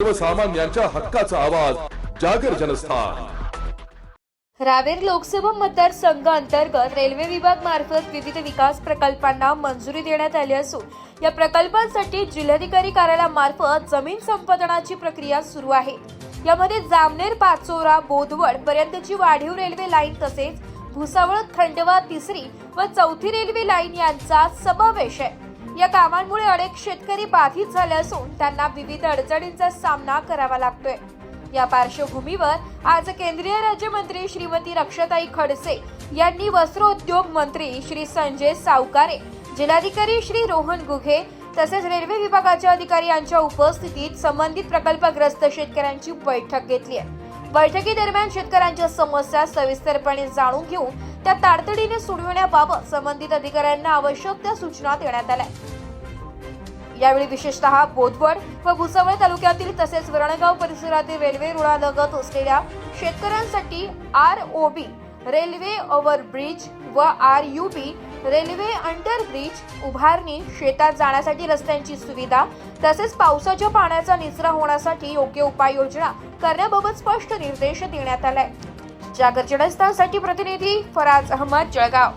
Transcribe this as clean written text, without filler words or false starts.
सर्वसामान्यांच्या हक्काचा आवाज जागर जनस्थान। रावेर लोकसभा मतदारसंघ अंतर्गत रेल्वे विभाग मार्फत विविध विकास प्रकल्पांना मंजुरी देण्यात आली असून या प्रकल्पांसाठी जिल्हाधिकारी कार्यालयामार्फत जमीन संपादनाची प्रक्रिया सुरू आहे। यामध्ये जामनेर पाचोरा बोदवड पर्यंतची वाढीव रेल्वे लाईन तसेच भुसावळ खंडवा तिसरी व चौथी रेल्वे लाईन यांचा समावेश आहे। या कामांमुळे अनेक शेतकरी बाधित झाले असून त्यांना विविध अडचणींचा सामना करावा लागतोय। या पार्श्वभूमीवर आज केंद्रीय राज्यमंत्री श्रीमती रक्षाताई खडसे यांनी वस्त्रोद्योग मंत्री श्री संजय सावकारे, जिल्हाधिकारी श्री रोहन गुघे तसेच रेल्वे विभागाच्या अधिकारी यांच्या उपस्थितीत संबंधित प्रकल्पग्रस्त शेतकऱ्यांची बैठक घेतली आहे। बैठकीदरम्यान शेतकऱ्यांच्या समस्या सविस्तरपणे जाणून घेऊन त्या तातडीने सोडविण्याबाबत संबंधित अधिकाऱ्यांना आवश्यक त्या सूचना देण्यात आल्या। यावेळी विशेषतः बोदवड व भुसावळ तालुक्यातील तसेच वरणगाव परिसरातील रेल्वे रुळालगत असलेल्या शेतकऱ्यांसाठी ROB रेल्वे ओव्हरब्रिज व RUB रेल्वे अंडरब्रिज उभारणी, शेतात जाण्यासाठी रस्त्यांची सुविधा तसेच पावसाच्या पाण्याचा निचरा होण्यासाठी योग्य उपाययोजना करण्याबाबत स्पष्ट निर्देश देण्यात आलाय। जागर जनस्थानसाठी प्रतिनिधी फराज अहमद, जळगाव।